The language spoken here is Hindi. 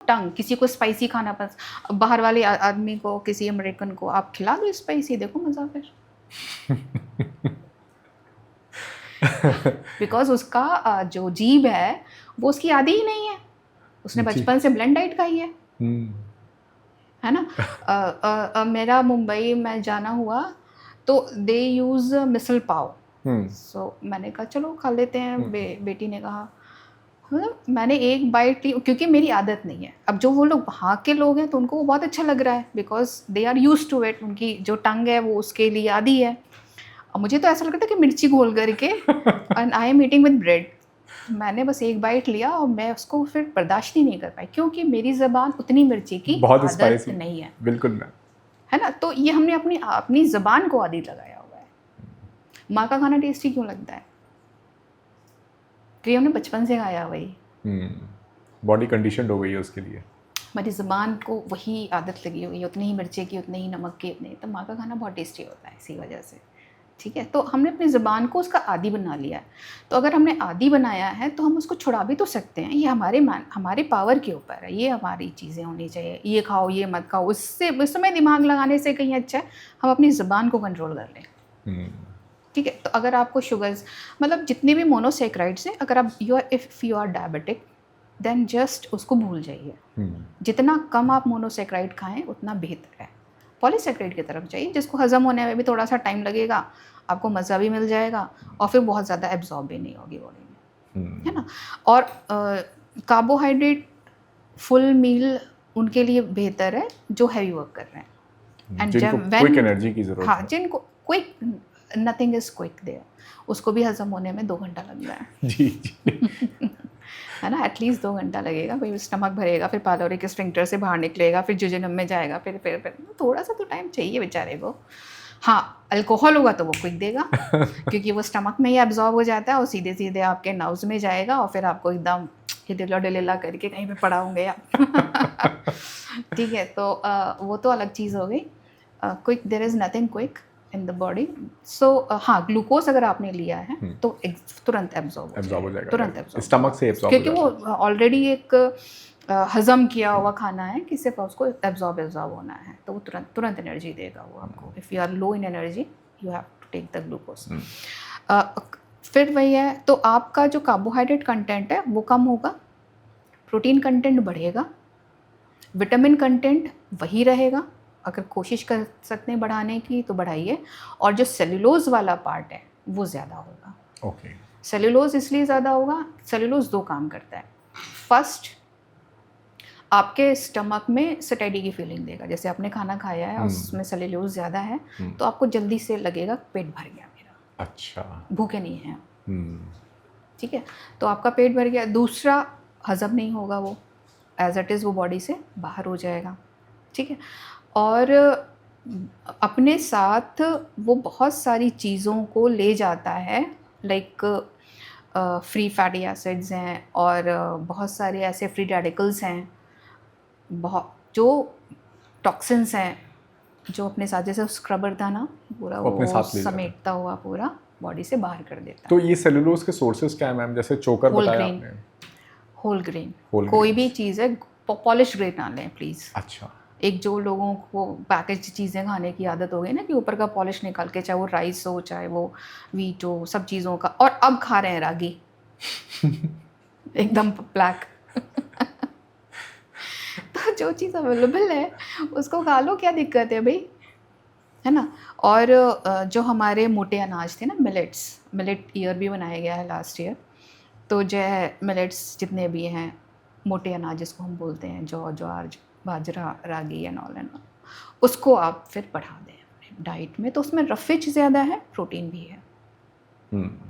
टंग, किसी को स्पाइसी खाना पसंद, बाहर वाले आदमी को, किसी अमेरिकन को आप खिला दो स्पाइसी, देखो मज़ा फिर। बिकॉज उसका जो जीभ है वो उसकी आदि ही नहीं है, उसने बचपन से ब्लेंड डाइट खाई है ना। मेरा मुंबई में जाना हुआ तो दे यूज़ मिसल पाव, सो मैंने कहा चलो खा लेते हैं। बेटी ने कहा, मतलब मैंने एक बाइट ली क्योंकि मेरी आदत नहीं है। अब जो वो लोग वहाँ के लोग हैं तो उनको वो बहुत अच्छा लग रहा है, because they are use to it, उनकी जो टंग है वो उसके लिए आदी है। और मुझे तो ऐसा लगता था कि मिर्ची घोल करके and I am eating with bread. मैंने बस एक बाइट लिया और मैं उसको फिर बर्दाश्त ही नहीं कर पाई, क्योंकि मेरी ज़बान उतनी मिर्ची की आदत नहीं है। बिल्कुल ना, है ना। तो ये हमने अपनी ज़बान को आदी लगाया हुआ है। माँ का खाना टेस्टी क्यों लगता है? क्योंकि हमने बचपन से खाया वही, बॉडी कंडीशनड हो गई है उसके लिए, हमारी ज़बान को वही आदत लगी हुई है, उतनी ही मिर्ची की, उतने ही नमक की, उतने। तो माँ का खाना बहुत टेस्टी होता है इसी वजह से। ठीक है, तो हमने अपनी ज़बान को उसका आदी बना लिया है। तो अगर हमने आदी बनाया है तो हम उसको छुड़ा भी तो सकते हैं। ये हमारे पावर के ऊपर है, ये हमारी चीज़ें होनी चाहिए। ये खाओ, ये मत खाओ, उससे उस समय दिमाग लगाने से कहीं अच्छा है हम अपनी ज़बान को कंट्रोल कर लें। ठीक है, तो अगर आपको शुगर्स, मतलब जितने भी मोनोसेक्राइड्स हैं, अगर आप if you are diabetic then just उसको भूल जाइए। जितना कम आप मोनोसेक्राइड खाएं उतना बेहतर है। पॉलीसेक्राइड की तरफ जाइए, जिसको हज़म होने में भी थोड़ा सा टाइम लगेगा, आपको मज़ा भी मिल जाएगा और फिर बहुत ज़्यादा एब्जॉर्ब भी नहीं होगी बॉडी में, है ना। और कार्बोहाइड्रेट फुल मील उनके लिए बेहतर है जो हैवी वर्क कर रहे हैं एंड जिनको क्विक एनर्जी की ज़रूरत है। हाँ, जिनको quick, nothing is quick there, उसको भी हज़म होने में 2 घंटा लग रहा है। जी है ना, एटलीस्ट 2 घंटा लगेगा। फिर स्टमक भरेगा, फिर पाइलोरिक स्फिंक्टर से बाहर निकलेगा, फिर जुजिनम में जाएगा, फिर थोड़ा सा तो टाइम चाहिए बेचारे को। हाँ, अल्कोहल होगा तो वो क्विक देगा क्योंकि वो स्टमक में ही एब्जॉर्ब हो जाता है और सीधे सीधे आपके नर्व्स में जाएगा और फिर आपको एकदम हिलेला डुलेला करके कहीं पे पड़ा होंगे आप। ठीक है, तो वो तो अलग चीज़ हो गई। Quick, there is nothing quick in the body. So हाँ, ग्लूकोज अगर आपने लिया है तो तुरंत एब्जॉर्ब हो जाएगा, तुरंत एब्जॉर्ब, स्टमक से एब्जॉर्ब, क्योंकि वो ऑलरेडी एक हज़म किया हुआ खाना है कि सिर्फ उसको एब्जॉर्ब होना है, तो वो तुरंत एनर्जी देगा वो आपको। If you are low in energy you have to take the glucose. फिर वही है, तो आपका जो कार्बोहाइड्रेट कंटेंट है वो कम होगा, प्रोटीन कंटेंट बढ़ेगा, विटामिन कंटेंट वही रहेगा। अगर कोशिश कर सकते हैं बढ़ाने की तो बढ़ाइए, और जो सेल्यूलोज वाला पार्ट है वो ज़्यादा होगा। ओके, सेल्यूलोज इसलिए ज़्यादा होगा, सेल्यूलोज 2 काम करता है। फर्स्ट, आपके स्टमक में सटैडी की फीलिंग देगा, जैसे आपने खाना खाया है और उसमें सेल्यूलोज ज़्यादा है तो आपको जल्दी से लगेगा पेट भर गया मेरा, अच्छा, भूखे नहीं हैं। ठीक है, तो आपका पेट भर गया। दूसरा, हज़म नहीं होगा, वो एज इट इज़ वो बॉडी से बाहर हो जाएगा। ठीक है, और अपने साथ वो बहुत सारी चीज़ों को ले जाता है, लाइक फ्री फैटी एसिड्स हैं और बहुत सारे ऐसे फ्री रेडिकल्स हैं, बहुत जो टॉक्सिन्स हैं जो अपने साथ, जैसे स्क्रबर था ना पूरा, वो समेटता हुआ पूरा बॉडी से बाहर कर देता है। तो ये सेलुलोज के सोर्सेज क्या है मैम? जैसे चोकर बताया आपने। होल ग्रेन कोई भी चीज़ है, पॉलिश ग्रेन ना लें प्लीज़। अच्छा, एक जो लोगों को पैकेज चीज़ें खाने की आदत हो गई ना कि ऊपर का पॉलिश निकाल के, चाहे वो राइस हो चाहे वो वीट हो, सब चीज़ों का, और अब खा रहे हैं रागी एकदम ब्लैक। तो जो चीज़ अवेलेबल है उसको खा लो, क्या दिक्कत है भाई, है ना। और जो हमारे मोटे अनाज थे ना, मिलेट ईयर भी बनाया गया है लास्ट ईयर, तो जो है मिलेट्स जितने भी हैं मोटे अनाज जिसको हम बोलते हैं, ज्वार, बाजरा, रागी एंड ऑल, उसको आप फिर बढ़ा दें अपने डाइट में, तो उसमें रफेज ज़्यादा है, प्रोटीन भी है।